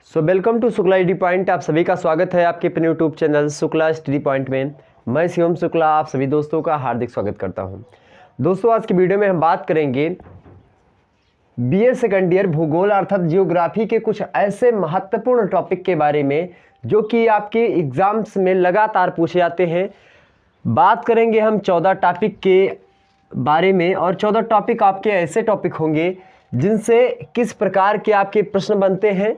Welcome to Shukla study point. आप सभी का स्वागत है आपके अपने YouTube channel Shukla study point में। मैं शिवम शुक्ला आप सभी दोस्तों का हार्दिक स्वागत करता हूं। दोस्तों, आज की वीडियो में हम बात करेंगे बीए सेकंड ईयर भूगोल अर्थात जियोग्राफी के कुछ ऐसे महत्वपूर्ण टॉपिक के बारे में जो कि आपके एग्जाम्स में लगातार पूछे जाते हैं। बात करेंगे हम 14 टॉपिक के बारे में, और 14 टॉपिक आपके ऐसे टॉपिक होंगे जिनसे किस प्रकार के आपके प्रश्न बनते हैं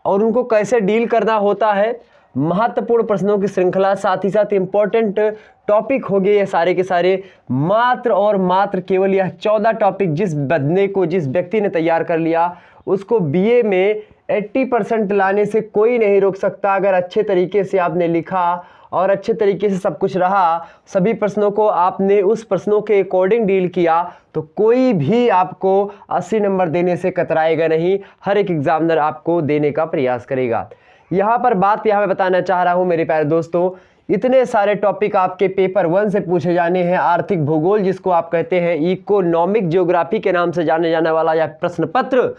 और उनको कैसे डील करना होता है। महत्वपूर्ण प्रश्नों की श्रृंखला, साथ ही साथ इम्पोर्टेंट टॉपिक हो गए ये सारे के सारे। मात्र और मात्र केवल यह 14 टॉपिक जिस बंदे को, जिस व्यक्ति ने तैयार कर लिया, उसको बीए में 80% लाने से कोई नहीं रोक सकता। अगर अच्छे तरीके से आपने लिखा और अच्छे तरीके से सब कुछ रहा, सभी प्रश्नों को आपने उस प्रश्नों के अकॉर्डिंग डील किया, तो कोई भी आपको 80 नंबर देने से कतराएगा नहीं। हर एक एग्जामिनर आपको देने का प्रयास करेगा। यहाँ पर बात मैं बताना चाह रहा हूँ मेरे प्यारे दोस्तों, इतने सारे टॉपिक आपके पेपर 1 से पूछे जाने हैं। आर्थिक भूगोल जिसको आप कहते हैं, इकोनॉमिक ज्योग्राफी के नाम से जाने जाने वाला यह प्रश्न पत्र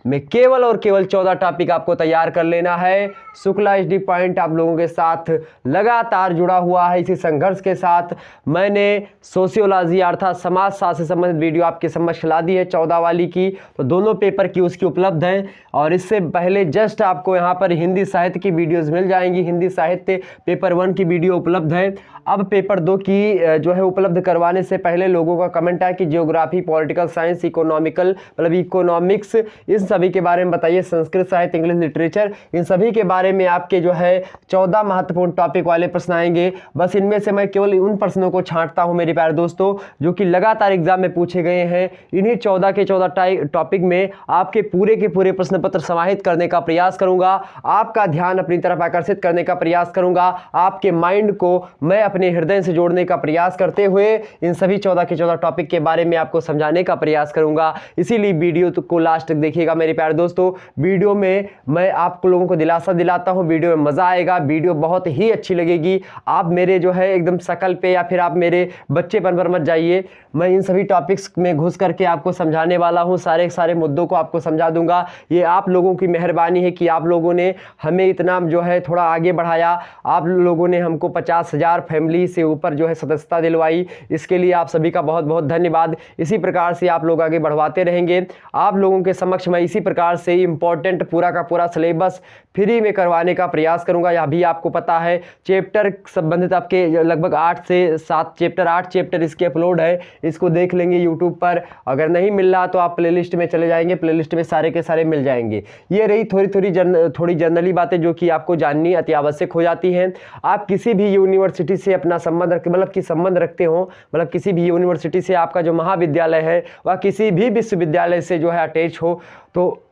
में केवल और केवल 14 टॉपिक आपको तैयार कर लेना है। शुक्ला एचडी पॉइंट आप लोगों के साथ लगातार जुड़ा हुआ है। इसी संघर्ष के साथ मैंने सोशियोलॉजी अर्थात समाजशास्त्र से संबंधित वीडियो आपके समक्ष ला दी है 14 वाली की, तो दोनों पेपर की उसकी उपलब्ध हैं। और इससे पहले जस्ट आपको यहाँ पर हिंदी साहित्य की वीडियोज़ मिल जाएंगी। हिंदी साहित्य पेपर 1 की वीडियो उपलब्ध है। अब पेपर 2 की जो है उपलब्ध करवाने से पहले लोगों का कमेंट है कि जियोग्राफी, पॉलिटिकल साइंस, इकोनॉमिकल मतलब इकोनॉमिक्स, इन सभी के बारे में बताइए। संस्कृत साहित्य, इंग्लिश लिटरेचर, इन सभी के बारे में आपके जो है 14 महत्वपूर्ण टॉपिक वाले प्रश्न आएंगे। बस इनमें से मैं केवल उन प्रश्नों को छांटता हूं मेरे प्यारे दोस्तों जो कि लगातार एग्जाम में पूछे गए हैं। इन्हीं 14 के 14 टॉपिक में आपके पूरे के पूरे प्रश्न पत्र समाहित करने का प्रयास करूंगा। आपका ध्यान अपनी तरफ आकर्षित करने का प्रयास करूंगा। आपके माइंड को मैं अपने हृदय से जोड़ने का प्रयास करते हुए इन सभी 14 के 14 टॉपिक के बारे में आपको समझाने का प्रयास करूंगा। इसीलिए वीडियो को लास्ट तक देखिएगा मेरे प्यारे दोस्तों। वीडियो में मैं आप लोगों को दिलासा दिलाता हूं, वीडियो में मजा आएगा, वीडियो बहुत ही अच्छी लगेगी। आप मेरे जो है एकदम शकल पे या फिर आप मेरे बच्चेपन पर मत जाइए। मैं इन सभी टॉपिक्स में घुस करके आपको समझाने वाला हूं, सारे मुद्दों को आपको समझा दूंगा। ये आप लोगों की मेहरबानी है कि आप लोगों ने हमें इतना जो है थोड़ा आगे बढ़ाया। आप लोगों ने हमको 50,000 फैमिली से ऊपर जो है सदस्यता दिलवाई। इसके लिए आप सभी का बहुत बहुत धन्यवाद। इसी प्रकार से आप लोग आगे बढ़वाते रहेंगे। आप लोगों के समक्ष मैं इसी प्रकार से इंपॉर्टेंट पूरा का पूरा सिलेबस फ्री में करवाने का प्रयास करूंगा। यह भी आपको पता है चैप्टर संबंधित आपके लगभग 8 से 7 चैप्टर, 8 चैप्टर इसके अपलोड है। इसको देख लेंगे यूट्यूब पर। अगर नहीं मिल रहा तो आप प्लेलिस्ट में चले जाएंगे, प्लेलिस्ट में सारे के सारे मिल जाएंगे। ये रही थोड़ी जनरली बातें जो कि आपको जाननी अति आवश्यक हो जाती हैं। आप किसी भी यूनिवर्सिटी से अपना संबंध रखते संबंध रखते हो, मतलब किसी भी यूनिवर्सिटी से आपका जो महाविद्यालय है वह किसी भी विश्वविद्यालय से जो है अटैच हो, तो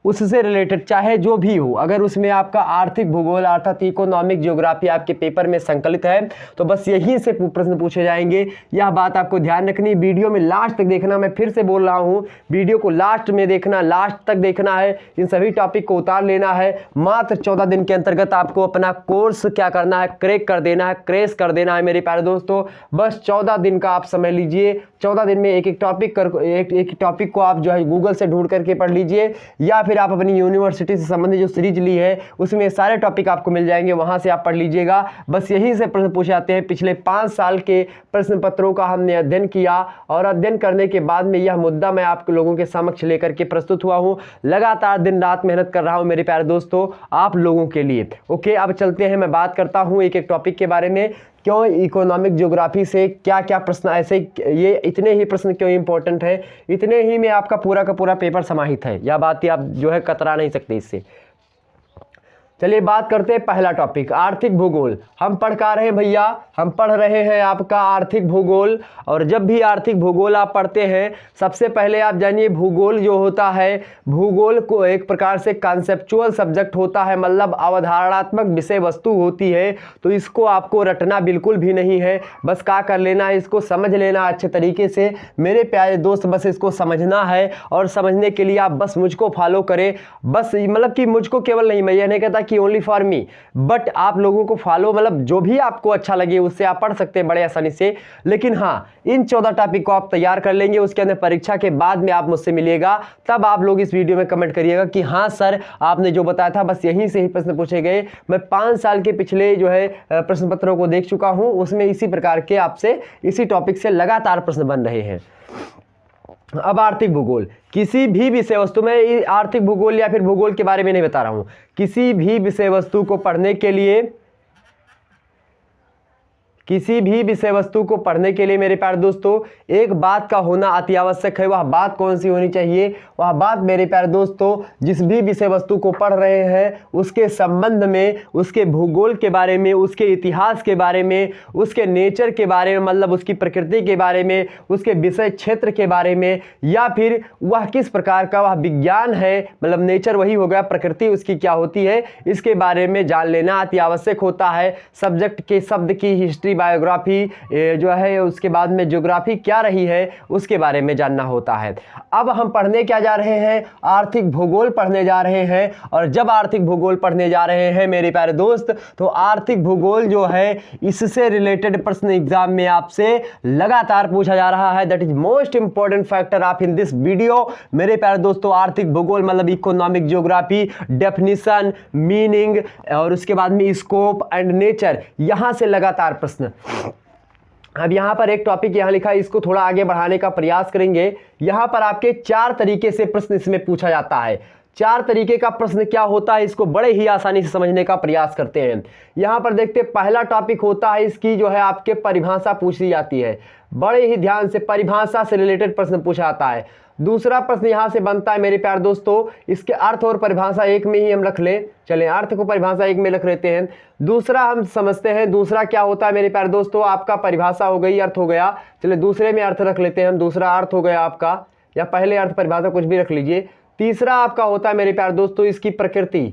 उससे रिलेटेड चाहे जो भी हो, अगर उसमें आपका आर्थिक भूगोल अर्थात इकोनॉमिक ज्योग्राफी आपके पेपर में संकलित है तो बस यहीं से प्रश्न पूछे जाएंगे। यह बात आपको ध्यान रखनी। वीडियो में लास्ट तक देखना, मैं फिर से बोल रहा हूँ, वीडियो को लास्ट में देखना, लास्ट तक देखना है। इन सभी टॉपिक को उतार लेना है। मात्र 14 दिन के अंतर्गत आपको अपना कोर्स क्या करना है, क्रैक कर देना है, क्रैश कर देना है मेरे प्यारे दोस्तों। बस 14 दिन का आप समय लीजिए। 14 दिन में एक टॉपिक को आप जो है गूगल से ढूंढ करके पढ़ लीजिए, या फिर आप अपनी यूनिवर्सिटी से संबंधित जो सीरीज ली है उसमें सारे टॉपिक आपको मिल जाएंगे, वहां से आप पढ़ लीजिएगा। बस यहीं से प्रश्न पूछे जाते हैं। पिछले 5 साल के प्रश्न पत्रों का हमने अध्ययन किया और अध्ययन करने के बाद में यह मुद्दा मैं आप लोगों के समक्ष लेकर के प्रस्तुत हुआ हूं। लगातार दिन रात मेहनत कर रहा हूं मेरे प्यारे दोस्तों आप लोगों के लिए। ओके, अब चलते हैं, मैं बात करता हूं एक एक टॉपिक के बारे में। क्यों इकोनॉमिक ज्योग्राफी से क्या क्या प्रश्न ऐसे, ये इतने ही प्रश्न क्यों इंपॉर्टेंट है, इतने ही में आपका पूरा का पूरा पेपर समाहित है। यह बात आप जो है कतरा नहीं सकते इससे। चलिए बात करते हैं पहला टॉपिक, आर्थिक भूगोल। हम पढ़ का रहे हैं भैया, हम पढ़ रहे हैं आपका आर्थिक भूगोल। और जब भी आर्थिक भूगोल आप पढ़ते हैं, सबसे पहले आप जानिए भूगोल जो होता है, भूगोल को एक प्रकार से कॉन्सेप्चुअल सब्जेक्ट होता है, मतलब अवधारणात्मक विषय वस्तु होती है। तो इसको आपको रटना बिल्कुल भी नहीं है, बस क्या कर लेना है, इसको समझ लेना अच्छे तरीके से मेरे प्यारे दोस्त। बस इसको समझना है और समझने के लिए आप बस मुझको फॉलो करें। बस मतलब कि मुझको केवल नहीं, मैं यह नहीं कहता कि ओनली फॉर मी, बट आप लोगों को फॉलो मतलब जो भी आपको अच्छा लगे उससे आप पढ़ सकते हैं बड़े आसानी से। लेकिन हाँ, इन 14 टॉपिक को आप तैयार कर लेंगे, उसके अंदर परीक्षा के बाद में आप मुझसे मिलिएगा, तब आप लोग इस वीडियो में कमेंट करिएगा कि हाँ सर आपने जो बताया था बस यहीं से ही प्रश्न पूछे गए। मैं 5 साल के पिछले जो है प्रश्न पत्रों को देख चुका हूं, उसमें इसी प्रकार के आपसे इसी टॉपिक से लगातार प्रश्न बन रहे हैं। अब आर्थिक भूगोल, किसी भी विषय वस्तु में, आर्थिक भूगोल या फिर भूगोल के बारे में नहीं बता रहा हूं, किसी भी विषय वस्तु को पढ़ने के लिए, किसी भी विषय वस्तु को पढ़ने के लिए मेरे प्यारे दोस्तों एक बात का होना अति आवश्यक है। वह बात कौन सी होनी चाहिए? वह बात मेरे प्यारे दोस्तों, जिस भी विषय वस्तु को पढ़ रहे हैं उसके संबंध में, उसके भूगोल के बारे में, उसके इतिहास के बारे में, उसके नेचर के बारे में, मतलब उसकी प्रकृति के बारे में, उसके विषय क्षेत्र के बारे में, या फिर वह किस प्रकार का वह विज्ञान है, मतलब नेचर वही हो गया, प्रकृति उसकी क्या होती है, इसके बारे में जान लेना अति आवश्यक होता है। सब्जेक्ट के शब्द की हिस्ट्री, बायोग्राफी जो है, उसके बाद में ज्योग्राफी क्या रही है उसके बारे में जानना होता है। अब हम पढ़ने क्या जा रहे हैं? आर्थिक भूगोल पढ़ने जा रहे हैं। और जब आर्थिक भूगोल पढ़ने जा रहे हैं मेरे प्यारे दोस्त, तो आर्थिक भूगोल जो है इससे रिलेटेड प्रश्न एग्जाम में आपसे लगातार पूछा जा रहा है। That is most important factor of in this video मेरे प्यारे दोस्तों। आर्थिक भूगोल मतलब इकोनॉमिक ज्योग्राफी, डेफिनेशन, मीनिंग और उसके बाद में स्कोप एंड नेचर, यहां से लगातार प्रश्न। अब यहां पर एक टॉपिक यहां लिखा है, इसको थोड़ा आगे बढ़ाने का प्रयास करेंगे। यहां पर आपके 4 तरीके से प्रश्न इसमें पूछा जाता है। 4 तरीके का प्रश्न क्या होता है, इसको बड़े ही आसानी से समझने का प्रयास करते हैं। यहां पर देखते हैं, पहला टॉपिक होता है इसकी जो है आपके परिभाषा पूछी जाती है। बड़े ही ध्यान से परिभाषा से रिलेटेड प्रश्न पूछा जाता है। दूसरा प्रश्न यहां से बनता है मेरे प्यारे दोस्तों, इसके अर्थ और परिभाषा एक में ही हम रख लें। चलें, अर्थ को परिभाषा एक में रख लेते हैं। दूसरा हम समझते हैं, दूसरा क्या होता है मेरे प्यारे दोस्तों, आपका परिभाषा हो गई, अर्थ हो गया। चलिए दूसरे में अर्थ रख लेते हैं हम, दूसरा अर्थ हो गया आपका, या पहले अर्थ परिभाषा कुछ भी रख लीजिए। तीसरा आपका होता है मेरे प्यारे दोस्तों इसकी प्रकृति।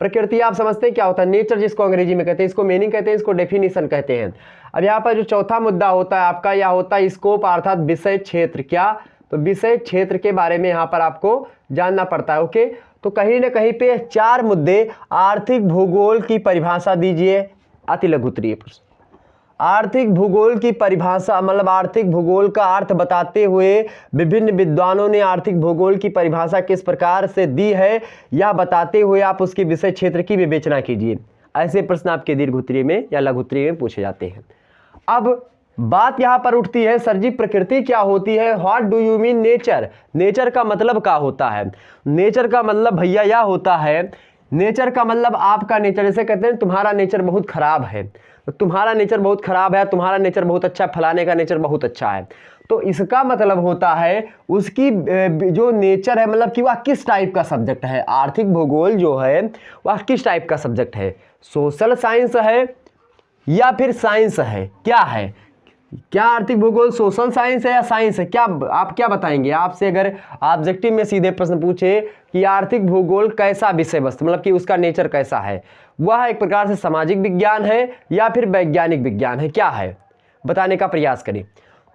प्रकृति आप समझते हैं क्या होता है? नेचर, जिसको अंग्रेजी में कहते हैं, इसको मीनिंग कहते हैं, इसको डेफिनेशन कहते हैं। अब यहाँ पर जो चौथा मुद्दा होता है आपका, यह होता है स्कोप अर्थात विषय क्षेत्र। क्या? तो विषय क्षेत्र के बारे में यहाँ पर आपको जानना पड़ता है। ओके, तो कहीं ना कहीं पे 4 मुद्दे। आर्थिक भूगोल की परिभाषा दीजिए, अति लघु उत्तरीय प्रश्न। आर्थिक भूगोल की परिभाषा मतलब आर्थिक भूगोल का अर्थ बताते हुए विभिन्न विद्वानों ने आर्थिक भूगोल की परिभाषा किस प्रकार से दी है, यह बताते हुए आप उसके विषय क्षेत्र की विवेचना कीजिए। ऐसे प्रश्न आपके दीर्घ उत्तरीय में या लघु उत्तरीय में पूछे जाते हैं। अब बात यहां पर उठती है, सर जी प्रकृति क्या होती है? What do you mean nature? Nature का मतलब क्या होता है? नेचर का मतलब भैया यह होता है, नेचर का मतलब आपका नेचर, जैसे कहते हैं तुम्हारा नेचर बहुत खराब है, तो तुम्हारा नेचर बहुत खराब है, तुम्हारा नेचर बहुत अच्छा, फलाने का नेचर बहुत अच्छा है। तो इसका मतलब होता है उसकी जो नेचर है, मतलब कि वह किस टाइप का सब्जेक्ट है। आर्थिक भूगोल जो है वह किस टाइप का सब्जेक्ट है? सोशल साइंस है या फिर साइंस है? क्या है? क्या आर्थिक भूगोल सोशल साइंस है या साइंस है? क्या आप क्या बताएंगे? आपसे अगर ऑब्जेक्टिव में सीधे प्रश्न पूछे कि आर्थिक भूगोल कैसा विषय वस्तु, मतलब कि उसका नेचर कैसा है, वह एक प्रकार से सामाजिक विज्ञान है या फिर वैज्ञानिक विज्ञान है, क्या है? बताने का प्रयास करें,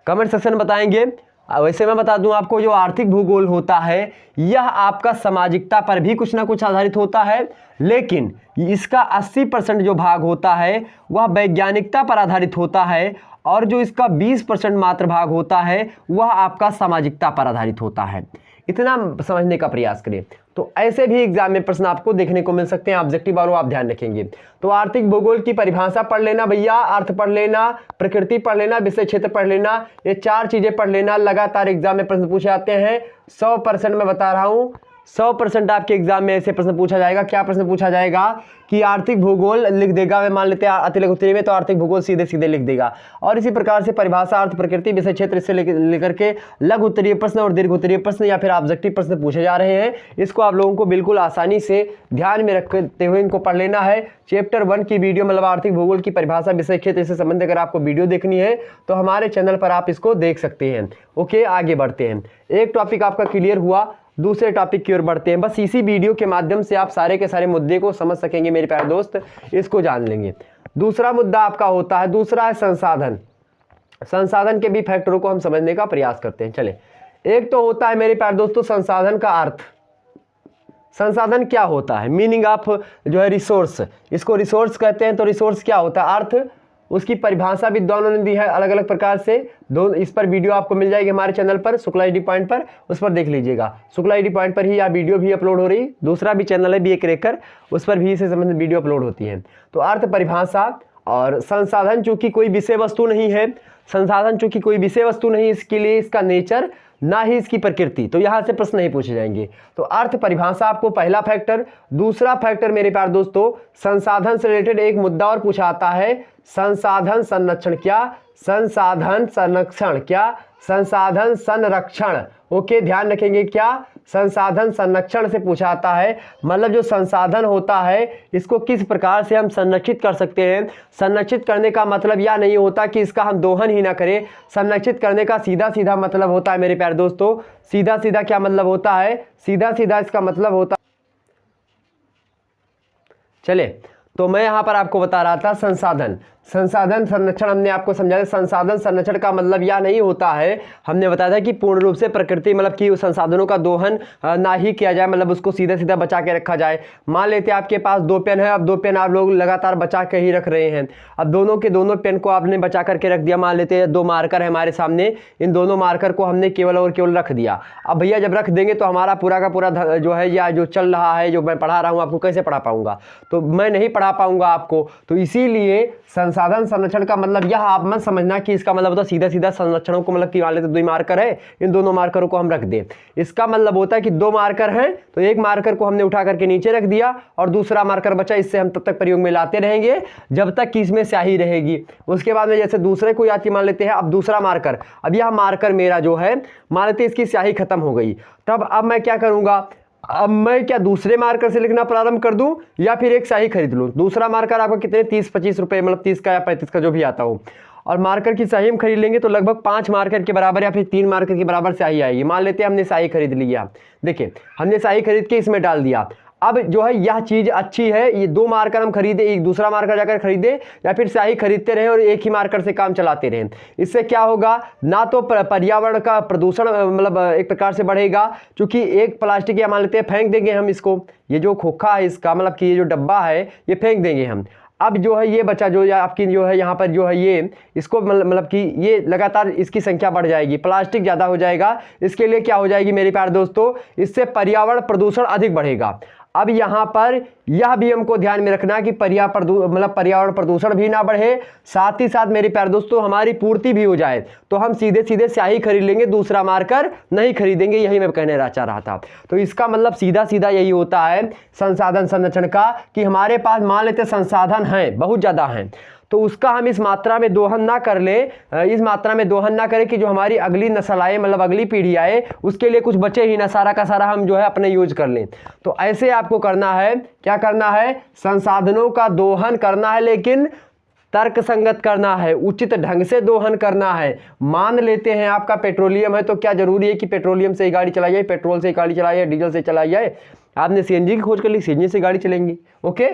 कमेंट सेक्शन बताएंगे। वैसे मैं बता दूं आपको, जो आर्थिक भूगोल होता है यह आपका सामाजिकता पर भी कुछ ना कुछ आधारित होता है, लेकिन इसका 80% जो भाग होता है वह वैज्ञानिकता पर आधारित होता है, और जो इसका 20% मात्र भाग होता है वह आपका सामाजिकता पर आधारित होता है। इतना समझने का प्रयास करें। तो ऐसे भी एग्जाम में प्रश्न आपको देखने को मिल सकते हैं, ऑब्जेक्टिव वालों आप ध्यान रखेंगे। तो आर्थिक भूगोल की परिभाषा पढ़ लेना भैया, अर्थ पढ़ लेना, प्रकृति पढ़ लेना, विषय क्षेत्र पढ़ लेना, ये 4 चीजें पढ़ लेना। लगातार एग्जाम में प्रश्न पूछे जाते हैं। 100% मैं बता रहा हूं, 100% आपके एग्जाम में ऐसे प्रश्न पूछा जाएगा। क्या प्रश्न पूछा जाएगा कि आर्थिक भूगोल लिख देगा, मैं मान लेते हैं अति लघु उत्तरीय में, तो आर्थिक भूगोल सीधे सीधे लिख देगा। और इसी प्रकार से परिभाषा, अर्थ, प्रकृति, विषय क्षेत्र, इससे लेकर के लघु उत्तरीय प्रश्न और दीर्घ उत्तरीय प्रश्न या फिर ऑब्जेक्टिव प्रश्न पूछे जा रहे हैं। इसको आप लोगों को बिल्कुल आसानी से ध्यान में रखते हुए इनको पढ़ लेना है। चैप्टर 1 की वीडियो मतलब आर्थिक भूगोल की परिभाषा, विषय क्षेत्र से संबंधित अगर आपको वीडियो देखनी है तो हमारे चैनल पर आप इसको देख सकते हैं। ओके, आगे बढ़ते हैं। एक टॉपिक आपका क्लियर हुआ, दूसरे टॉपिक की ओर बढ़ते हैं। बस इसी वीडियो के माध्यम से आप सारे के सारे मुद्दे को समझ सकेंगे मेरे प्यारे दोस्त, इसको जान लेंगे। दूसरा मुद्दा आपका होता है, दूसरा है संसाधन। संसाधन के भी फैक्टरों को हम समझने का प्रयास करते हैं। चले, एक तो होता है मेरे प्यारे दोस्तों संसाधन का अर्थ। संसाधन क्या होता है, मीनिंग ऑफ जो है रिसोर्स, इसको रिसोर्स कहते हैं। तो रिसोर्स क्या होता है, अर्थ, उसकी परिभाषा विद्वानों ने दी है अलग अलग प्रकार से। दो इस पर वीडियो आपको मिल जाएगी हमारे चैनल पर शुक्ला स्टडी पॉइंट पर, उस पर देख लीजिएगा। शुक्ला स्टडी पॉइंट पर ही यह वीडियो भी अपलोड हो रही, दूसरा भी चैनल है BA क्रैकर, उस पर भी इससे संबंधित वीडियो अपलोड होती है। तो अर्थ, परिभाषा और संसाधन चूंकि कोई विषय वस्तु नहीं है, संसाधन चूंकि कोई विषय वस्तु नहीं, इसके लिए इसका नेचर ना ही इसकी प्रकृति, तो यहां से प्रश्न नहीं पूछे जाएंगे। तो अर्थ, परिभाषा आपको पहला फैक्टर। दूसरा फैक्टर मेरे प्यारे दोस्तों, संसाधन से रिलेटेड एक मुद्दा और पूछा आता है, संसाधन संरक्षण क्या, संसाधन संरक्षण क्या, संसाधन संरक्षण। ओके, ध्यान रखेंगे क्या, संसाधन संरक्षण से पूछा आता है, मतलब जो संसाधन होता है इसको किस प्रकार से हम संरक्षित कर सकते हैं। संरक्षित करने का मतलब यह नहीं होता कि इसका हम दोहन ही ना करें, संरक्षित करने का सीधा सीधा मतलब होता है मेरे प्यारे दोस्तों, सीधा सीधा क्या मतलब होता है, सीधा सीधा इसका मतलब होता, चले तो मैं यहाँ पर आपको बता रहा था संसाधन, संसाधन संरक्षण हमने आपको समझाया। संसाधन संरक्षण का मतलब यह नहीं होता है, हमने बताया था कि पूर्ण रूप से प्रकृति मतलब कि उस संसाधनों का दोहन ना ही किया जाए, मतलब उसको सीधा सीधा बचा के रखा जाए। मान लेते हैं आपके पास 2 पेन है, अब 2 पेन आप लोग लगातार बचा के ही रख रहे हैं, अब दोनों के दोनों पेन को आपने बचा करके रख दिया। मान लेते हैं 2 मार्कर है हमारे सामने, इन दोनों मार्कर को हमने केवल और केवल रख दिया। अब भैया जब रख देंगे तो हमारा पूरा का पूरा जो है या जो चल रहा है, जो मैं पढ़ा रहा हूँ आपको, कैसे पढ़ा पाऊंगा, तो मैं नहीं पढ़ा पाऊंगा आपको। तो इसीलिए संसाधन संरक्षण का मतलब यह आप मत समझना कि इसका मतलब होता है सीधा सीधा संरक्षणों को, मतलब कि मान लेते 2 मार्कर है, इन दोनों मार्करों को हम रख दें। इसका मतलब होता है कि 2 मार्कर हैं तो एक मार्कर को हमने उठा करके नीचे रख दिया और दूसरा मार्कर बचा, इससे हम तब तक प्रयोग में लाते रहेंगे जब तक कि इसमें स्याही रहेगी। उसके बाद में जैसे दूसरे को याद मान लेते हैं, अब दूसरा मार्कर, अब यह मार्कर मेरा जो है मान लेते इसकी स्याही खत्म हो गई, तब अब मैं क्या करूंगा, अब मैं क्या दूसरे मार्कर से लिखना प्रारंभ कर दूं या फिर एक स्याही खरीद लूं। दूसरा मार्कर आपको कितने 30-25 रुपए, मतलब 30 का या 35 का जो भी आता हो, और मार्कर की स्याही हम खरीद लेंगे तो लगभग 5 मार्कर के बराबर या फिर 3 मार्कर के बराबर स्याही आएगी। मान लेते हैं हमने स्याही खरीद लिया, देखिए हमने स्याही खरीद के इसमें डाल दिया। अब जो है यह चीज अच्छी है, ये 2 मार्कर हम खरीदे, एक दूसरा मार्कर जाकर खरीदे या फिर स्याही खरीदते रहे और एक ही मार्कर से काम चलाते रहे। इससे क्या होगा, ना तो पर्यावरण का प्रदूषण मतलब एक प्रकार से बढ़ेगा, क्योंकि एक प्लास्टिक या मान लेते हैं फेंक देंगे हम इसको, ये जो खोखा है इसका मतलब कि ये जो डब्बा है ये फेंक देंगे हम। अब जो है ये बचा जो आपकी जो है यहाँ पर जो है ये इसको मतलब कि ये लगातार इसकी संख्या बढ़ जाएगी, प्लास्टिक ज़्यादा हो जाएगा। इसके लिए क्या हो जाएगी मेरे प्यारे दोस्तों, इससे पर्यावरण प्रदूषण अधिक बढ़ेगा। अब यहाँ पर यह भी हमको ध्यान में रखना कि पर्यावरण प्रदूषण भी ना बढ़े, साथ ही साथ मेरे प्यारे दोस्तों हमारी पूर्ति भी हो जाए। तो हम सीधे सीधे स्याही खरीद लेंगे, दूसरा मार्कर नहीं खरीदेंगे, यही मैं कहने चाह रहा था। तो इसका मतलब सीधा सीधा यही होता है संसाधन संरक्षण का, कि हमारे पास मान लेते संसाधन हैं, बहुत ज़्यादा हैं, तो उसका हम इस मात्रा में दोहन ना कर ले, इस मात्रा में दोहन ना करें कि जो हमारी अगली नस्ल आए, मतलब अगली पीढ़ी आए, उसके लिए कुछ बचे ही ना, सारा का सारा हम जो है अपने यूज कर लें। तो ऐसे आपको करना है, क्या करना है, संसाधनों का दोहन करना है, लेकिन तर्क संगत करना है, उचित ढंग से दोहन करना है। मान लेते हैं आपका पेट्रोलियम है, तो क्या जरूरी है कि पेट्रोलियम से ही गाड़ी चलाई जाए, पेट्रोल से गाड़ी चलाई जाए, डीजल से चलाई जाए। आपने CNG की खोज कर ली, CNG से गाड़ी चलेंगी। ओके,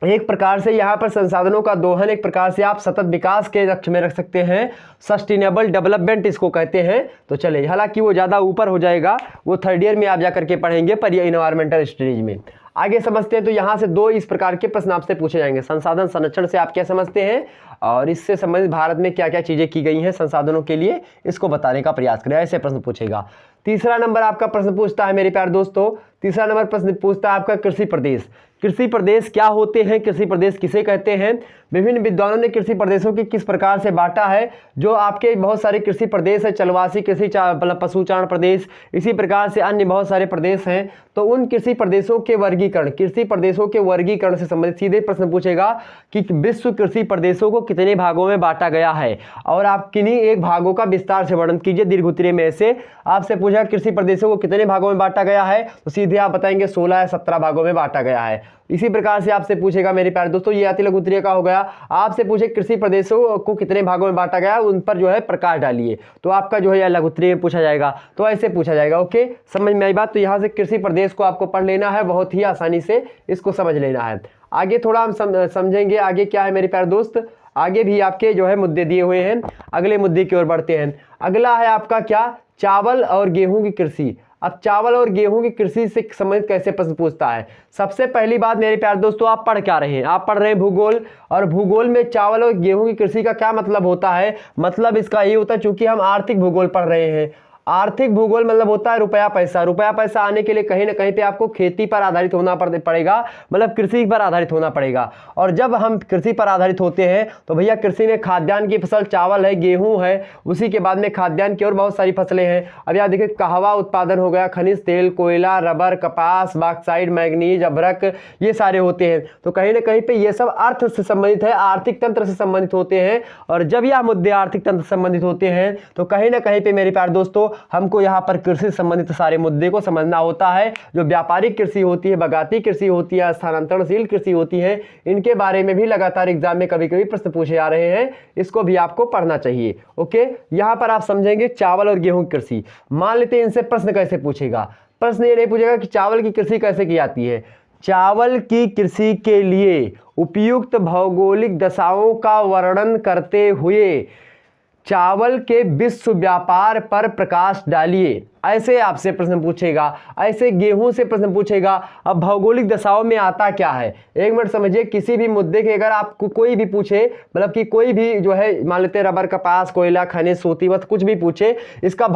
एक प्रकार से यहाँ पर संसाधनों का दोहन एक प्रकार से आप सतत विकास के लक्ष्य में रख सकते हैं, सस्टेनेबल डेवलपमेंट इसको कहते हैं। तो चले, हालांकि वो ज़्यादा ऊपर हो जाएगा, वो 3rd ईयर में आप जा करके पढ़ेंगे पर ये इन्वायरमेंटल स्टडीज में। आगे समझते हैं, तो यहाँ से 2 इस प्रकार के प्रश्न आपसे पूछे जाएंगे। संसाधन संरक्षण से आप क्या समझते हैं और इससे संबंधित भारत में क्या क्या चीज़ें की गई हैं संसाधनों के लिए, इसको बताने का प्रयास करें, ऐसे प्रश्न पूछेगा। तीसरा नंबर आपका प्रश्न पूछता है मेरे प्यारे दोस्तों, तीसरा नंबर प्रश्न पूछता है आपका कृषि प्रदेश। कृषि प्रदेश क्या होते हैं, कृषि प्रदेश किसे कहते हैं। विभिन्न विद्वानों ने कृषि प्रदेशों की किस प्रकार से बांटा है। जो आपके बहुत सारे कृषि प्रदेश है, चलवासी कृषि मतलब पशुचारण प्रदेश, इसी प्रकार से अन्य बहुत सारे प्रदेश हैं। तो उन कृषि प्रदेशों के वर्गीकरण, कृषि प्रदेशों के वर्गीकरण से संबंधित सीधे प्रश्न पूछेगा कि विश्व कृषि प्रदेशों को कितने भागों में बांटा गया है और आप किन्हीं एक भागों का विस्तार से वर्णन कीजिए दीर्घ उत्तरीय में से। आपसे पूछा कृषि प्रदेशों को कितने भागों में बांटा गया है, तो सीधे आप बताएंगे 16 या 17 भागों में बांटा गया है। इसी प्रकार से आपसे पूछेगा मेरे प्यारे दोस्तों, ये अति लघु उत्तरीय का हो गया। आपसे पूछे कृषि प्रदेशों को कितने भागों में बांटा गया, उन पर जो है प्रकाश डालिए, तो आपका जो है यह लघु उत्तरीय में पूछा जाएगा। तो ऐसे पूछा जाएगा। ओके, समझ में आई बात। तो यहाँ से कृषि प्रदेश को आपको पढ़ लेना है, बहुत ही आसानी से इसको समझ लेना है। आगे थोड़ा हम समझेंगे आगे क्या है मेरे प्यारे दोस्त, आगे भी आपके जो है मुद्दे दिए हुए हैं। अगले मुद्दे की ओर बढ़ते हैं। अगला है आपका क्या, चावल और गेहूं की कृषि। अब चावल और गेहूं की कृषि से संबंधित कैसे प्रश्न पूछता है। सबसे पहली बात मेरे प्यारे दोस्तों, आप पढ़ क्या रहे हैं, आप पढ़ रहे हैं भूगोल, और भूगोल में चावल और गेहूं की कृषि का क्या मतलब होता है। मतलब इसका ये होता है, चूंकि हम आर्थिक भूगोल पढ़ रहे हैं, आर्थिक भूगोल मतलब होता है रुपया पैसा। रुपया पैसा आने के लिए कहीं ना कहीं पे आपको खेती पर आधारित होना पड़ेगा, मतलब कृषि पर आधारित होना पड़ेगा। और जब हम कृषि पर आधारित होते हैं तो भैया कृषि में खाद्यान्न की फसल चावल है, गेहूं है, उसी के बाद में खाद्यान्न की और बहुत सारी फसलें हैं। अब यहाँ देखिए कहवा उत्पादन हो गया, खनिज तेल, कोयला, रबर, कपास, बॉक्साइट, मैग्नीज, अभ्रक, ये सारे होते हैं। तो कहीं ना कहीं पे ये सब अर्थ से संबंधित है, आर्थिक तंत्र से संबंधित होते हैं। और जब यह मुद्दे आर्थिक तंत्र से संबंधित होते हैं तो कहीं ना कहीं पे मेरे प्यारे दोस्तों हमको यहाँ पर कृषि से संबंधित सारे मुद्दे को समझना होता है। जो व्यापारिक कृषि होती है, बगाती कृषि होती है, स्थानांतरणशील कृषि होती है, इनके बारे में भी लगातार एग्जाम में कभी कभी प्रश्न पूछे जा रहे हैं, इसको भी आपको पढ़ना चाहिए। ओके, यहाँ पर आप समझेंगे चावल और गेहूं की कृषि। मान लेते हैं इनसे प्रश्न कैसे पूछेगा। प्रश्न ये नहीं पूछेगा कि चावल की कृषि कैसे की जाती है। चावल की कृषि के लिए उपयुक्त भौगोलिक दशाओं का वर्णन करते हुए चावल के विश्व व्यापार पर प्रकाश डालिए। ऐसे आपसे प्रश्न पूछेगा, ऐसे गेहूं से प्रश्न पूछेगा। अब भौगोलिक दशाओं में आता क्या है, एक मिनट समझिए। किसी भी मुद्दे के अगर आपको कोई भी पूछे, मतलब कि कोई भी जो है मान लेते हैं रबर, कपास, कोयला, खनिज, सूती वस्त्र, कुछ भी पूछे, इसका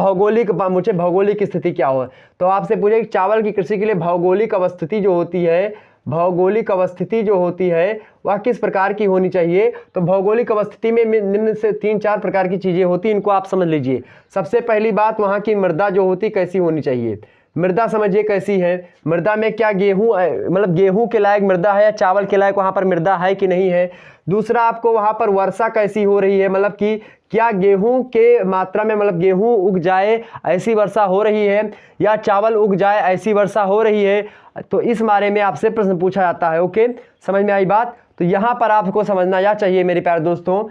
मुझे भौगोलिक स्थिति क्या हो, तो आपसे पूछे चावल की कृषि के लिए भौगोलिक अवस्थिति जो होती है, भौगोलिक अवस्थिति जो होती है वह किस प्रकार की होनी चाहिए। तो भौगोलिक अवस्थिति में निम्न से 3-4 प्रकार की चीजें होती हैं, इनको आप समझ लीजिए। सबसे पहली बात, वहां की मृदा जो होती कैसी होनी चाहिए। मृदा समझिए कैसी है, मृदा में क्या गेहूं मतलब गेहूं के लायक मृदा है या चावल के लायक वहां पर मृदा है कि नहीं है। दूसरा, आपको वहां पर वर्षा कैसी हो रही है, मतलब कि क्या गेहूं के मात्रा में, मतलब गेहूं उग जाए ऐसी वर्षा हो रही है या चावल उग जाए ऐसी वर्षा हो रही है। तो इस बारे में आपसे प्रश्न पूछा जाता है। ओके, समझ में आई बात। तो यहां पर आपको समझना या चाहिए मेरे प्यारे दोस्तों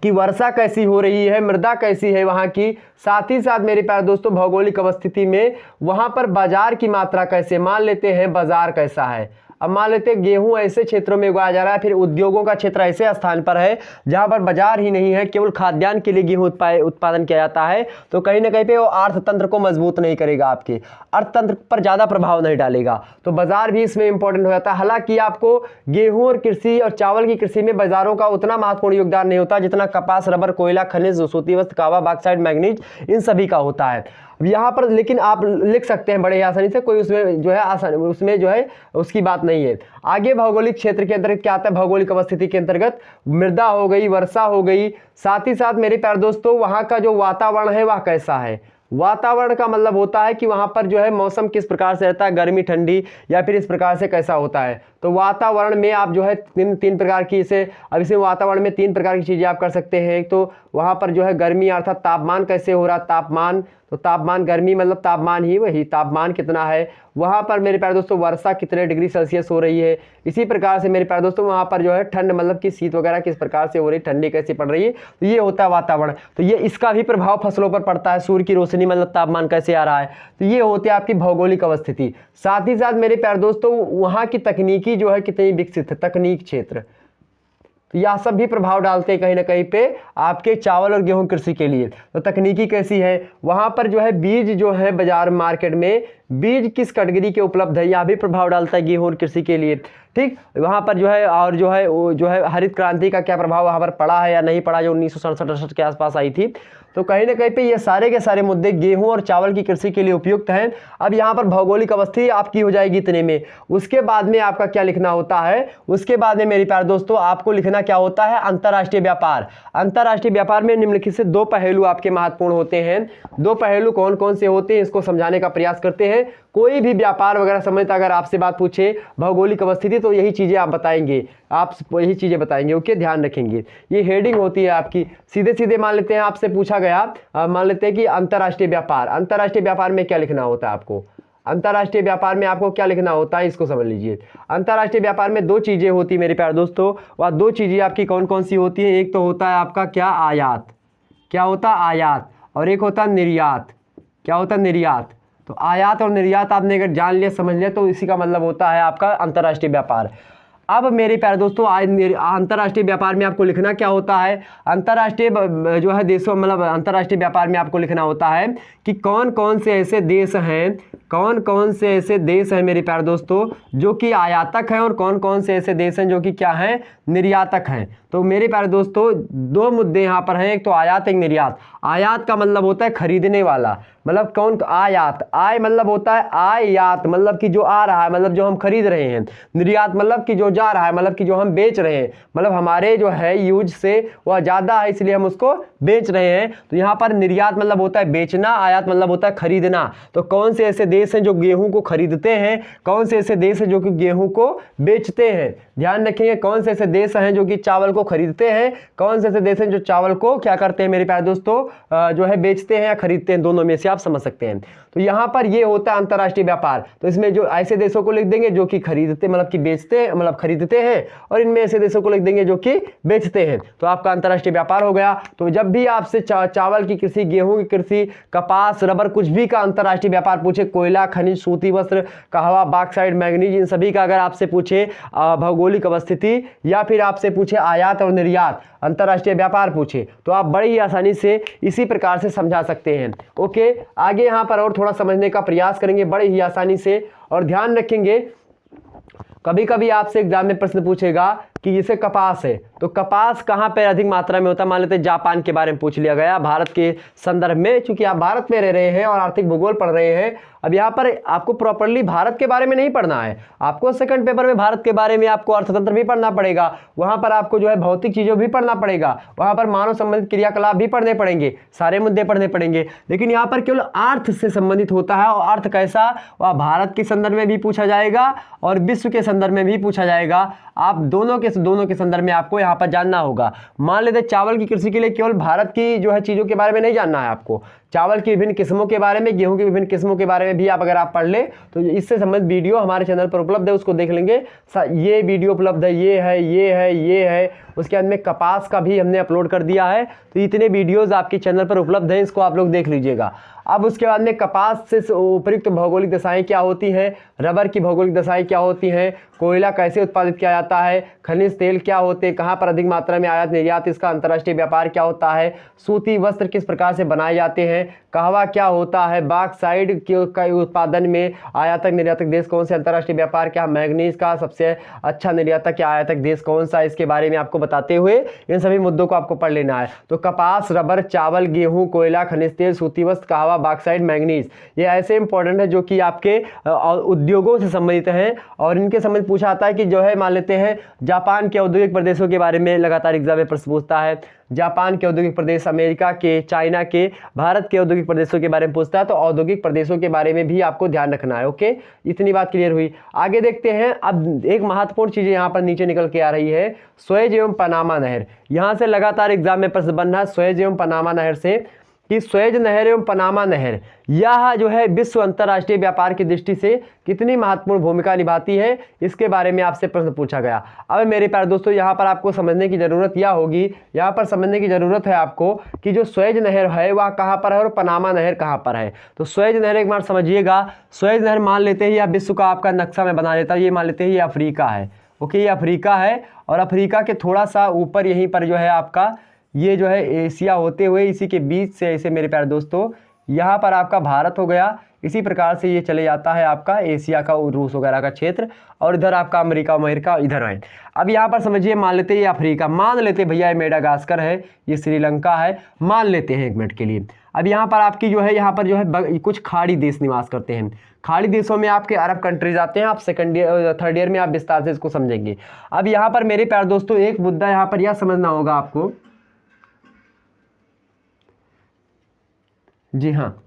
कि वर्षा कैसी हो रही है, मृदा कैसी है वहां की, साथ ही साथ मेरे प्यारे दोस्तों भौगोलिक अवस्थिति में वहां पर बाजार की मात्रा कैसे, मान लेते हैं बाजार कैसा है। अब मान लेते हैं गेहूं ऐसे क्षेत्रों में उगाया जा रहा है, फिर उद्योगों का क्षेत्र ऐसे स्थान पर है जहां पर बाजार ही नहीं है, केवल खाद्यान्न के लिए गेहूं उत्पादन किया जाता है, तो कहीं ना कहीं पे वो अर्थतंत्र को मजबूत नहीं करेगा, आपके अर्थतंत्र पर ज्यादा प्रभाव नहीं डालेगा। तो बाजार भी इसमें इंपॉर्टेंट हो जाता है। हालांकि आपको गेहूं और कृषि और चावल की कृषि में बाजारों का उतना महत्वपूर्ण योगदान नहीं होता जितना कपास, रबर, कोयला, खनिज, सूती वस्त्र, कहवा, बॉक्साइट, मैग्नीज, इन सभी का होता है यहाँ पर। लेकिन आप लिख सकते हैं बड़े आसानी से, कोई उसमें जो है आसानी, उसमें जो है उसकी बात नहीं है। आगे भौगोलिक क्षेत्र के अंतर्गत क्या आता है, भौगोलिक अवस्थिति के अंतर्गत मृदा हो गई, वर्षा हो गई, साथ ही साथ मेरे प्यारे दोस्तों वहां का जो वातावरण है वह कैसा है। वातावरण का मतलब होता है कि वहां पर जो है मौसम किस प्रकार से रहता है, गर्मी, ठंडी, या फिर इस प्रकार से कैसा होता है। तो वातावरण में आप जो है तीन प्रकार की इसे, अब इसे वातावरण में 3 प्रकार की चीजें आप कर सकते हैं। एक तो वहां पर जो है गर्मी अर्थात तापमान कैसे हो रहा, तापमान, तो तापमान, गर्मी मतलब तापमान ही, वही तापमान कितना है। वहां पर मेरे प्यारे दोस्तों वर्षा कितने डिग्री सेल्सियस हो रही है। इसी प्रकार से मेरे प्यारे दोस्तों वहां पर जो है ठंड, मतलब कि शीत वगैरह किस प्रकार से हो रही है, ठंडी कैसी पड़ रही है। तो ये होता है वातावरण। तो ये इसका भी प्रभाव फसलों पर पड़ता है, सूर्य की रोशनी मतलब तापमान कैसे आ रहा है। तो ये होती है आपकी भौगोलिक अवस्थिति। साथ ही साथ मेरे प्यारे दोस्तों वहां की तकनीकी जो है कितनी विकसित है, तकनीक क्षेत्र, तो यह सब भी प्रभाव डालते हैं कहीं ना कहीं पे आपके चावल और गेहूं कृषि के लिए। तो तकनीकी कैसी है, वहां पर जो है बीज जो है बाजार मार्केट में बीज किस कैटेगरी के उपलब्ध है, यह भी प्रभाव डालता है गेहूं और कृषि के लिए। ठीक, वहां पर जो है और जो है वो जो है हरित क्रांति का क्या प्रभाव वहां पर पड़ा है या नहीं पड़ा, जो 1967-68 के आसपास आई थी। तो कहीं ना कहीं पे ये सारे के सारे मुद्दे गेहूं और चावल की कृषि के लिए उपयुक्त हैं। अब यहाँ पर भौगोलिक अवस्थिति आपकी हो जाएगी इतने में। उसके बाद में आपका क्या लिखना होता है, उसके बाद में मेरे प्यारे दोस्तों आपको लिखना क्या होता है, अंतर्राष्ट्रीय व्यापार। अंतर्राष्ट्रीय व्यापार में निम्नलिखित से 2 पहलू आपके महत्वपूर्ण होते हैं। 2 पहलू कौन कौन से होते हैं इसको समझाने का प्रयास करते हैं। कोई भी व्यापार वगैरह संबंधित अगर आपसे बात पूछे भौगोलिक अवस्थिति, तो यही चीजें आप बताएंगे, आप यही चीजें बताएंगे। ओके, ध्यान रखेंगे। ये हेडिंग होती है आपकी। सीधे सीधे मान लेते हैं आपसे पूछा गया, मान लेते हैं कि अंतर्राष्ट्रीय व्यापार, अंतर्राष्ट्रीय व्यापार में क्या लिखना होता है आपको, अंतर्राष्ट्रीय व्यापार में आपको क्या लिखना होता है इसको समझ लीजिए। अंतर्राष्ट्रीय व्यापार में 2 चीजें होती है मेरे प्यारे दोस्तों, वह 2 चीजें आपकी कौन कौन सी होती है। एक तो होता है आपका क्या, आयात, क्या होता है आयात, और एक होता है निर्यात। क्या होता है, निर्यात। तो आयात और निर्यात आपने अगर जान लिया, समझ लिया, तो इसी का मतलब होता है आपका अंतर्राष्ट्रीय व्यापार। अब मेरे प्यारे दोस्तों अंतर्राष्ट्रीय व्यापार में आपको लिखना क्या होता है, अंतर्राष्ट्रीय जो है देशों मतलब अंतर्राष्ट्रीय व्यापार में आपको लिखना होता है कि कौन कौन से ऐसे देश हैं, कौन कौन से ऐसे देश हैं मेरे प्यारे दोस्तों जो कि आयातक हैं और कौन कौन से ऐसे देश हैं जो कि क्या हैं, निर्यातक हैं। तो मेरे प्यारे दोस्तों दो मुद्दे यहाँ पर हैं, एक तो आयात एक निर्यात। आयात का मतलब होता है खरीदने वाला, मतलब कौन, आयात, आय मतलब होता है आयात मतलब कि जो आ रहा है, मतलब जो हम खरीद रहे हैं। निर्यात मतलब कि जो जा रहा है, मतलब कि जो हम बेच रहे हैं, मतलब हमारे जो है यूज से वह ज़्यादा है इसलिए हम उसको बेच रहे हैं। तो यहाँ पर निर्यात मतलब होता है बेचना, आयात मतलब होता है खरीदना। तो कौन से ऐसे देश हैं जो गेहूं को खरीदते हैं, कौन से ऐसे देश हैं जो कि गेहूं को बेचते हैं। ध्यान रखेंगे कौन से ऐसे देश हैं जो कि चावल को खरीदते हैं, कौन से ऐसे देश हैं जो चावल को क्या करते हैं मेरे प्यारे दोस्तों, जो है बेचते हैं या खरीदते हैं, दोनों में से आप समझ सकते हैं। तो यहाँ पर ये होता है अंतर्राष्ट्रीय व्यापार। तो इसमें जो ऐसे देशों को लिख देंगे जो कि खरीदते मतलब कि बेचते हैं, मतलब खरीदते हैं, और इनमें ऐसे देशों को लिख देंगे जो कि बेचते हैं। तो आपका अंतर्राष्ट्रीय व्यापार हो गया। तो जब भी आपसे चावल की कृषि, गेहूं की कृषि, कपास, रबर, कुछ भी का अंतर्राष्ट्रीय व्यापार पूछे, कोयला, खनिज, सूती वस्त्र, कहवा, बॉक्साइट, मैग्नीज, इन सभी का अगर आपसे पूछे भौगोलिक अवस्थिति या फिर आपसे पूछे आयात और निर्यात, अंतर्राष्ट्रीय व्यापार पूछे, तो आप बड़ी ही आसानी से इसी प्रकार से समझा सकते हैं। ओके, आगे यहाँ पर और थोड़ा समझने का प्रयास करेंगे बड़ी ही आसानी से। और ध्यान रखेंगे कभी कभी आपसे एग्जाम में प्रश्न पूछेगा कि जैसे कपास है, तो कपास कहाँ पर अधिक मात्रा में होता है। मान लेते हैं जापान के बारे में पूछ लिया गया भारत के संदर्भ में, चूंकि आप भारत में रह रहे हैं और आर्थिक भूगोल पढ़ रहे हैं। अब यहाँ पर आपको प्रॉपर्ली भारत के बारे में नहीं पढ़ना है, आपको सेकंड पेपर में भारत के बारे में आपको अर्थतंत्र भी पढ़ना पड़ेगा, वहाँ पर आपको जो है भौतिक चीज़ों भी पढ़ना पड़ेगा, वहाँ पर मानव संबंधित क्रियाकलाप भी पढ़ने पड़ेंगे, सारे मुद्दे पढ़ने पड़ेंगे। लेकिन यहाँ पर केवल अर्थ से संबंधित होता है, और अर्थ कैसा, वह भारत के संदर्भ में भी पूछा जाएगा और विश्व के संदर्भ में भी पूछा जाएगा। आप दोनों के संदर्भ में आपको यहाँ पर जानना होगा। मान लेते चावल की कृषि के लिए केवल भारत की जो है चीज़ों के बारे में नहीं जानना है आपको, चावल की विभिन्न किस्मों के बारे में, गेहूं की विभिन्न किस्मों के बारे में भी आप अगर आप पढ़ ले तो इससे संबंधित वीडियो हमारे चैनल पर उपलब्ध है, उसको देख लेंगे। ये वीडियो उपलब्ध है, ये है, ये है, ये है, उसके बाद में कपास का भी हमने अपलोड कर दिया है। तो इतने वीडियोस आपके चैनल पर उपलब्ध हैं, इसको आप लोग देख लीजिएगा। अब उसके बाद में कपास से उपयुक्त भौगोलिक दशाएं क्या होती हैं, रबर की भौगोलिक दशाएं क्या होती हैं, कोयला कैसे उत्पादित किया जाता है, खनिज तेल क्या होते हैं, कहाँ पर अधिक मात्रा में आयात निर्यात, इसका अंतर्राष्ट्रीय व्यापार क्या होता है, सूती वस्त्र किस प्रकार से बनाए जाते हैं, कहवा क्या होता है, बॉक्साइट के उत्पादन में आयातक निर्यातक देश कौन से, अंतर्राष्ट्रीय व्यापार क्या, मैग्नीज का सबसे अच्छा निर्यातक या आयातक देश कौन सा, इसके बारे में आपको बताते हुए इन सभी मुद्दों को आपको पढ़ लेना है। तो कपास, रबर, चावल, गेहूं, कोयला, खनिज तेल, सूती वस्त्र, कहवा, बॉक्साइट, मैग्नीज, ये ऐसे इंपॉर्टेंट है जो कि आपके उद्योगों से संबंधित हैं। और इनके संबंधित पूछा आता है कि जो है मान लेते हैं जापान के औद्योगिक प्रदेशों के बारे में लगातार एग्जाम में प्रश्न पूछता है, जापान के औद्योगिक प्रदेश, अमेरिका के, चाइना के, भारत के औद्योगिक प्रदेशों के बारे में पूछता है। तो औद्योगिक प्रदेशों के बारे में भी आपको ध्यान रखना है। ओके, इतनी बात क्लियर हुई। आगे देखते हैं। अब एक महत्वपूर्ण चीज़ यहाँ पर नीचे निकल के आ रही है, सुएज एवं पनामा नहर। यहाँ से लगातार एग्जाम में प्रश्न बन रहा है सुएज एवं पनामा नहर से कि सुएज नहर एवं पनामा नहर यह जो है विश्व अंतर्राष्ट्रीय व्यापार की दृष्टि से कितनी महत्वपूर्ण भूमिका निभाती है, इसके बारे में आपसे प्रश्न पूछा गया। अब मेरे प्यारे दोस्तों यहाँ पर आपको समझने की ज़रूरत यह होगी, यहाँ पर समझने की ज़रूरत है आपको कि जो सुएज नहर है वह कहाँ पर है और पनामा नहर कहाँ पर है। तो सुएज नहर एक बार समझिएगा, सुएज नहर मान लेते हैं या विश्व का आपका नक्शा में बना लेता है, ये मान लेते हैं ये अफ्रीका है। ओके, ये अफ्रीका है और अफ्रीका के थोड़ा सा ऊपर यहीं पर जो है आपका ये जो है एशिया होते हुए इसी के बीच से ऐसे मेरे प्यारे दोस्तों यहाँ पर आपका भारत हो गया। इसी प्रकार से ये चले जाता है आपका एशिया का, रूस वगैरह का क्षेत्र, और इधर आपका अमेरिका इधर है। अब यहाँ पर समझिए मान लेते हैं ये अफ्रीका, मान लेते हैं भैया ये मेडागास्कर है, ये श्रीलंका है, मान लेते हैं एक मिनट के लिए। अब यहाँ पर आपकी जो है यहाँ पर जो है कुछ खाड़ी देश निवास करते हैं। खाड़ी देशों में आपके अरब कंट्रीज आते हैं, आप सेकंड ईयर थर्ड ईयर में आप विस्तार से इसको समझेंगे। अब यहाँ पर मेरे प्यारे दोस्तों एक मुद्दा यहाँ पर यह समझना होगा आपको, जी हाँ,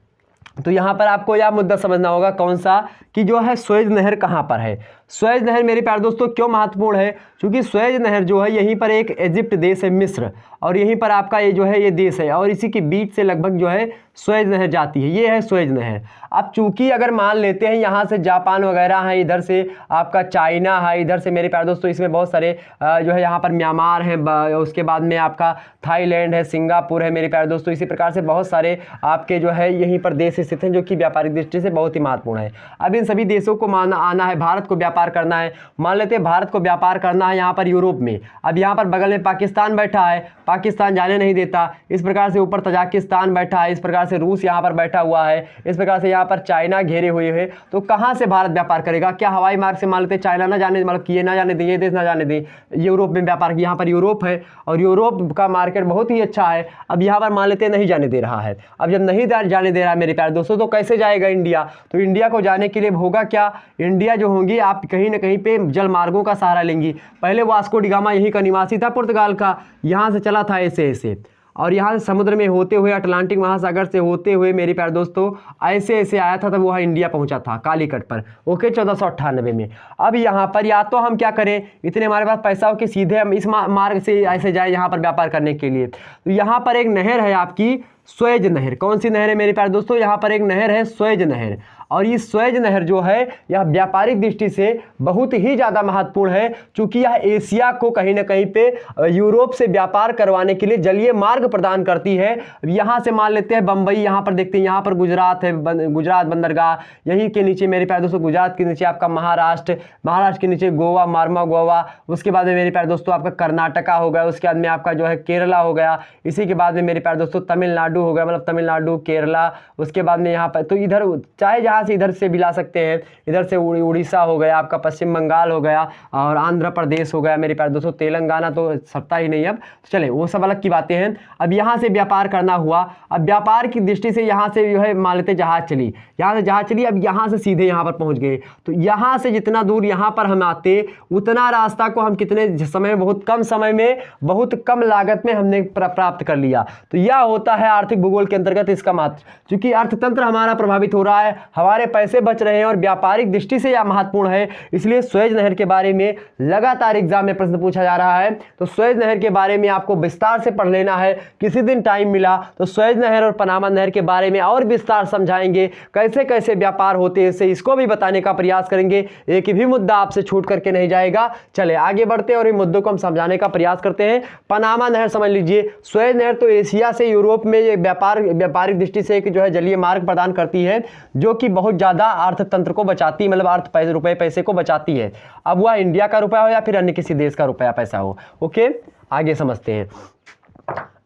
तो यहाँ पर आपको यह मुद्दा समझना होगा कौन सा, कि जो है सुएज नहर कहाँ पर है। सुएज नहर मेरे प्यारे दोस्तों क्यों महत्वपूर्ण है, क्योंकि सुएज नहर जो है यहीं पर एक इजिप्ट देश है, मिस्र, और यहीं पर आपका ये जो है ये देश है, और इसी के बीच से लगभग जो है सुएज नहर जाती है, ये है सुएज नहर। अब चूंकि अगर मान लेते हैं यहाँ से जापान वगैरह है, इधर से आपका चाइना है, इधर से मेरे प्यारे दोस्तों इसमें बहुत सारे जो है यहाँ पर म्यांमार है, उसके बाद में आपका थाईलैंड है, सिंगापुर है मेरे प्यारे दोस्तों, इसी प्रकार से बहुत सारे आपके जो है यहीं पर देश स्थित हैं जो कि व्यापारिक दृष्टि से बहुत ही महत्वपूर्ण है। अब इन सभी देशों को आना है, भारत को व्यापार करना है। मान लेते हैं भारत को व्यापार करना है यहाँ पर यूरोप में। अब यहाँ पर बगल में पाकिस्तान बैठा है, पाकिस्तान जाने नहीं देता। इस प्रकार से ऊपर तजाकिस्तान बैठा है, इस प्रकार से रूस यहाँ पर बैठा हुआ है, इस प्रकार से यहाँ पर चाइना घेरे हुए है। तो कहाँ से भारत व्यापार करेगा? क्या हवाई मार्ग से? मान लेते चाइना ना जाने, मतलब कि ये ना जाने दें, ये देश ना जाने दें यूरोप में व्यापार। यहाँ पर यूरोप है और यूरोप का मार्केट बहुत ही अच्छा है। अब यहाँ पर मान लेते नहीं जाने दे रहा है। अब जब नहीं जाने दे रहा है मेरे प्यारे दोस्तों, तो कैसे जाएगा इंडिया? तो इंडिया को जाने के लिए होगा क्या? इंडिया जो होंगी आप कहीं ना कहीं पे जल मार्गों का सहारा लेंगी। पहले वास्को डिगामा यहीं का निवासी था, पुर्तगाल का, यहाँ से चला था ऐसे ऐसे, और यहाँ से समुद्र में होते हुए अटलांटिक महासागर से होते हुए मेरे प्यारे दोस्तों ऐसे ऐसे आया था, तब वह इंडिया पहुँचा था कालीकट पर, ओके, 1498 में। अब यहाँ पर या तो हम क्या करें, इतने हमारे पास पैसा हो कि सीधे हम इस मार्ग से ऐसे जाए यहाँ पर व्यापार करने के लिए। तो यहाँ पर एक नहर है आपकी, स्वेज नहर। कौन सी नहर है मेरे प्यारे दोस्तों? यहाँ पर एक नहर है, स्वेज नहर। और ये स्वेज नहर जो है यह व्यापारिक दृष्टि से बहुत ही ज़्यादा महत्वपूर्ण है, क्योंकि यह एशिया को कहीं ना कहीं पे यूरोप से व्यापार करवाने के लिए जलीय मार्ग प्रदान करती है। यहाँ से मान लेते हैं बम्बई, यहाँ पर देखते हैं, यहाँ पर गुजरात है, गुजरात बंदरगाह, यहीं के नीचे मेरे प्यारे दोस्तों गुजरात के नीचे आपका महाराष्ट्र, महाराष्ट्र के नीचे गोवा, मार्मा गोवा, उसके बाद में मेरे प्यारे दोस्तों आपका कर्नाटका हो गया, उसके बाद में आपका जो है केरला हो गया, इसी के बाद में मेरे प्यारे दोस्तों तमिलनाडु हो गया, मतलब तमिलनाडु, केरला, उसके बाद में यहाँ पर तो इधर चाहे जहाँ से इधर से भी ला सकते हैं, इधर से उड़ीसा हो गया आपका, पश्चिम बंगाल हो गया और आंध्र प्रदेश हो गया मेरे प्यारे दोस्तों, तेलंगाना तो सकता ही नहीं। अब चले वो सब अलग की बातें हैं। अब यहाँ से व्यापार करना हुआ, अब व्यापार की दृष्टि से यहाँ से जो है मान लेते जहाज चली, यहाँ से जहाज चली, अब यहाँ से सीधे यहाँ पर पहुँच गए। तो यहाँ से जितना दूर यहाँ पर हम आते उतना रास्ता को हम कितने समय, बहुत कम समय में, बहुत कम लागत में हमने प्राप्त कर लिया। तो यह होता है आर्थिक भूगोल के अंतर्गत इसका महत्व। क्योंकि अर्थतंत्र हमारा प्रभावित हो रहा है, हमारे पैसे बच रहे हैं और व्यापारिक दृष्टि से यह महत्वपूर्ण है, इसलिए स्वेज नहर के बारे में लगातार एग्जाम में प्रश्न पूछा जा रहा है। तो स्वेज नहर के बारे में आपको विस्तार से पढ़ लेना है। किसी दिन टाइम मिला तो स्वेज नहर और पनामा नहर के बारे में और विस्तार समझाएंगे, कैसे कैसे व्यापार होते हैं, इसको भी बताने का प्रयास करेंगे। एक भी मुद्दा आपसे छूट करके नहीं जाएगा। चले आगे बढ़ते हैं और इन मुद्दों को हम समझाने का प्रयास करते हैं। पनामा नहर समझ लीजिए। स्वेज नहर तो एशिया से यूरोप में ये व्यापारिक दृष्टि से एक जो है जलीय मार्ग प्रदान करती है, जो कि बहुत ज़्यादा अर्थतंत्र को बचाती है, मतलब रुपए पैसे को बचाती है। अब वह इंडिया का रुपया हो या फिर अन्य किसी देश का रुपया पैसा हो। ओके, आगे समझते हैं।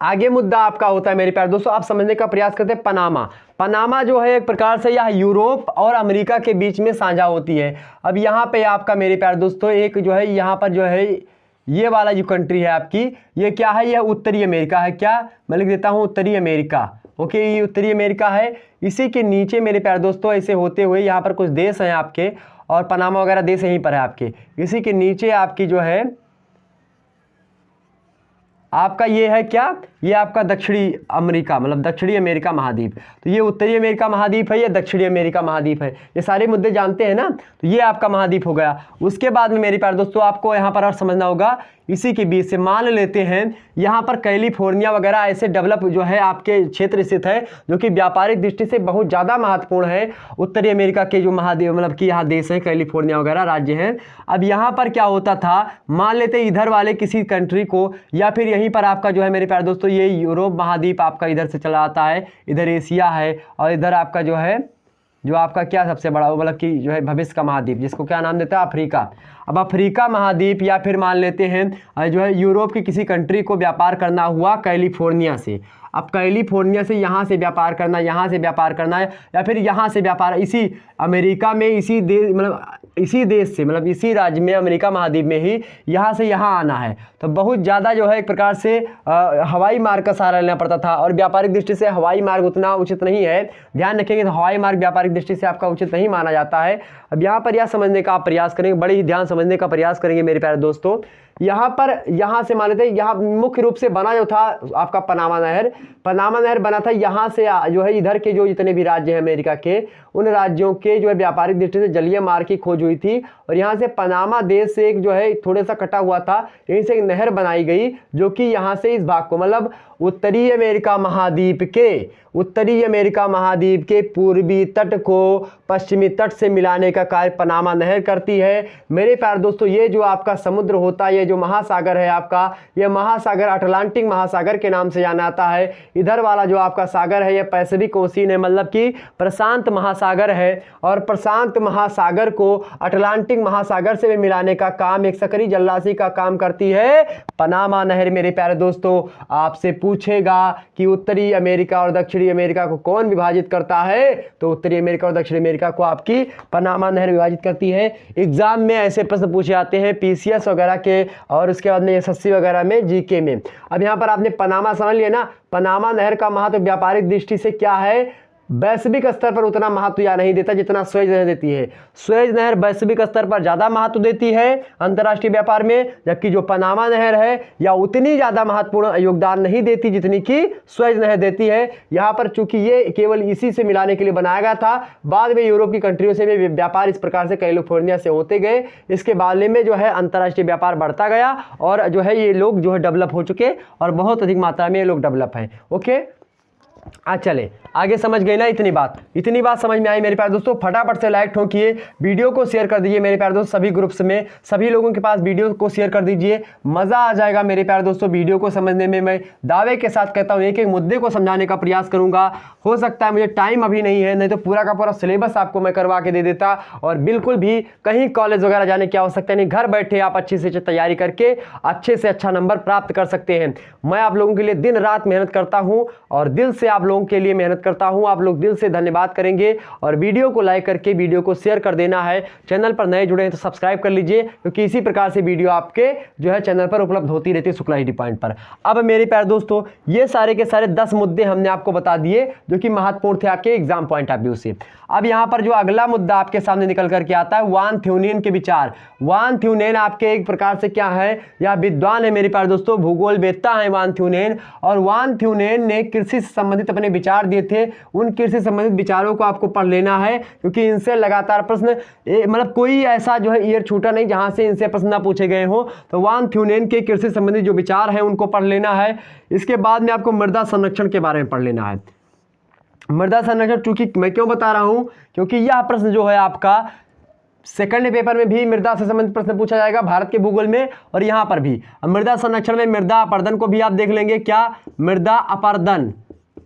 आगे मुद्दा आपका होता है मेरे प्यारे दोस्तों, आप समझने का प्रयास करते हैं पनामा। पनामा जो है एक प्रकार से यह यूरोप और अमेरिका के बीच में साझा होती है। अब यहाँ पे आपका मेरे प्यारे दोस्तों एक जो है यहाँ पर जो है ये वाला जो कंट्री है आपकी, ये क्या है? यह उत्तरी अमेरिका है। क्या मैं लिख देता हूँ? उत्तरी अमेरिका। ओके, ये उत्तरी अमेरिका है। इसी के नीचे मेरे प्यारे दोस्तों ऐसे होते हुए यहाँ पर कुछ देश हैं आपके, और पनामा वगैरह देश यहीं पर है आपके। इसी के नीचे आपकी जो है आपका ये है क्या? ये आपका दक्षिणी अमेरिका, मतलब दक्षिणी अमेरिका महाद्वीप। तो ये उत्तरी अमेरिका महाद्वीप है, ये दक्षिणी अमेरिका महाद्वीप है। ये सारे मुद्दे जानते हैं ना। तो ये आपका महाद्वीप हो गया। उसके बाद में मेरे प्यारे दोस्तों आपको यहाँ पर और समझना होगा, इसी के बीच से मान लेते हैं यहाँ पर कैलिफोर्निया वगैरह ऐसे डेवलप जो है आपके क्षेत्र स्थित है, जो कि व्यापारिक दृष्टि से बहुत ज़्यादा महत्वपूर्ण है। उत्तरी अमेरिका के जो महाद्वीप मतलब कि यहाँ देश है, कैलिफोर्निया वगैरह राज्य हैं। अब यहाँ पर क्या होता था, मान लेते इधर वाले किसी कंट्री को, या फिर यहीं पर आपका जो है मेरे प्यारे दोस्तों ये यूरोप महाद्वीप आपका इधर से चला आता है, इधर एशिया है, और इधर आपका जो है जो आपका क्या सबसे बड़ा मतलब कि जो है भविष्य का महाद्वीप, जिसको क्या नाम देता है? अफ्रीका। अब अफ्रीका महाद्वीप, या फिर मान लेते हैं जो है यूरोप की किसी कंट्री को व्यापार करना हुआ कैलिफोर्निया से। अब कैलिफोर्निया से यहाँ से व्यापार करना, यहाँ से व्यापार करना है, या फिर यहाँ से व्यापार इसी अमेरिका में, इसी देश मतलब इसी देश से, मतलब इसी राज्य में, अमेरिका महाद्वीप में ही यहाँ से यहाँ आना है। तो बहुत ज़्यादा जो है एक प्रकार से हवाई मार्ग का सहारा लेना पड़ता था, और व्यापारिक दृष्टि से हवाई मार्ग उतना उचित नहीं है। ध्यान रखेंगे तो हवाई मार्ग व्यापारिक दृष्टि से आपका उचित नहीं माना जाता है। अब यहाँ पर यह समझने का आप प्रयास करेंगे, बड़े ही ध्यान समझने का प्रयास करेंगे मेरे प्यारे दोस्तों। यहाँ से मान लेते हैं, यहाँ मुख्य रूप से बना जो था आपका पनामा नहर बना था यहाँ से जो है इधर के जो जितने भी राज्य हैं अमेरिका के, उन राज्यों के जो है व्यापारिक दृष्टि से जलीय मार्ग की खोज हुई थी, और यहाँ से पनामा देश से एक जो है थोड़ा सा कटा हुआ था, यहीं से एक नहर बनाई गई, जो कि यहाँ से इस भाग को मतलब उत्तरी अमेरिका महाद्वीप के पूर्वी तट को पश्चिमी तट से मिलाने का कार्य पनामा नहर करती है। मेरे प्यारे दोस्तों ये जो आपका समुद्र होता है, ये जो महासागर है आपका, ये महासागर अटलांटिक महासागर के नाम से जाना जाता है। इधर वाला जो आपका सागर है ये पैसिफिक ओशियन है, मतलब कि प्रशांत महासागर है। और प्रशांत महासागर को अटलांटिक महासागर से भी मिलाने का काम, एक सकरी जलराशि का काम करती है पनामा नहर। मेरे प्यारे दोस्तों, आपसे पूछेगा कि उत्तरी अमेरिका और दक्षिणी अमेरिका को कौन विभाजित करता है, तो उत्तरी अमेरिका और दक्षिणी अमेरिका को आपकी पनामा नहर विभाजित करती है। एग्जाम में ऐसे प्रश्न पूछे जाते हैं पीसीएस वगैरह के, और उसके बाद में एसएससी वगैरह में, जीके में। अब यहाँ पर आपने पनामा समझ लिया ना, पनामा नहर का महत्व व्यापारिक दृष्टि से क्या है, वैश्विक स्तर पर उतना महत्व या नहीं देता जितना सुएज नहर देती है। सुएज नहर वैश्विक स्तर पर ज़्यादा महत्व देती है अंतर्राष्ट्रीय व्यापार में, जबकि जो पनामा नहर है या उतनी ज़्यादा महत्वपूर्ण योगदान नहीं देती जितनी कि सुएज नहर देती है। यहाँ पर चूंकि ये केवल इसी से मिलाने के लिए बनाया गया था, बाद में यूरोप की कंट्रियों से भी व्यापार इस प्रकार से कैलिफोर्निया से होते गए। इसके बाद में जो है अंतर्राष्ट्रीय व्यापार बढ़ता गया, और जो है ये लोग जो है डेवलप हो चुके, और बहुत अधिक मात्रा में ये लोग डेवलप हैं। ओके, आज चले आगे, समझ गए ना, इतनी बात समझ में आई मेरे प्यारे दोस्तों। फटाफट से लाइक ठोकिए, वीडियो को शेयर कर दीजिए मेरे प्यारे दोस्त, सभी ग्रुप्स में, सभी लोगों के पास वीडियो को शेयर कर दीजिए। मज़ा आ जाएगा मेरे प्यारे दोस्तों वीडियो को समझने में। मैं दावे के साथ कहता हूँ एक एक मुद्दे को समझाने का प्रयास करूँगा। हो सकता है मुझे टाइम अभी नहीं है, नहीं तो पूरा का पूरा सिलेबस आपको मैं करवा के दे देता, और बिल्कुल भी कहीं कॉलेज वगैरह जाने की आवश्यकता नहीं। घर बैठे आप अच्छी से तैयारी करके अच्छे से अच्छा नंबर प्राप्त कर सकते हैं। मैं आप लोगों के लिए दिन रात मेहनत करता हूँ, और दिल से आप लोगों के लिए मेहनत करता हूँ। आप लोग दिल से धन्यवाद करेंगे, और वीडियो को लाइक करके वीडियो को शेयर कर देना है। चैनल पर नए जुड़े हैं तो सब्सक्राइब कर लीजिए, क्योंकि इसी प्रकार से वीडियो आपके जो है चैनल पर उपलब्ध होती रहती है शुक्ला स्टडी पॉइंट पर। अब मेरे प्यारे दोस्तों, ये सारे के सारे 10 मुद्दे हमने आपको बता दिए जो कि महत्वपूर्ण थे आपके एग्जाम पॉइंट ऑफ व्यू से। अब यहाँ पर जो अगला मुद्दा आपके सामने निकल करके आता है, वान थ्यूनेन के विचार। वान थ्यूनेन आपके एक प्रकार से क्या है, या विद्वान है मेरे प्यारे दोस्तों, भूगोल वेत्ता है वान थ्यूनेन। और वान थ्यूनेन ने कृषि से संबंधित अपने विचार दिए थे। उन कृषि संबंधित विचारों को आपको पढ़ लेना है, क्योंकि इनसे लगातार प्रश्न, मतलब कोई ऐसा जो है ईयर छूटा नहीं जहां से इनसे प्रश्न ना पूछे गए हो। तो वान थ्यूनेन के कृषि संबंधित जो विचार है उनको पढ़ लेना है। इसके बाद में आपको मृदा संरक्षण के बारे में पढ़ लेना है। मृदा संरक्षण, चूंकि मैं क्यों बता रहा हूं, क्योंकि यह प्रश्न जो है आपका सेकंड पेपर में भी मृदा से संबंधित प्रश्न पूछा जाएगा भारत के भूगोल में, और यहाँ पर भी। मृदा संरक्षण में मृदा अपर्दन को भी आप देख लेंगे। क्या, मृदा अपर्दन।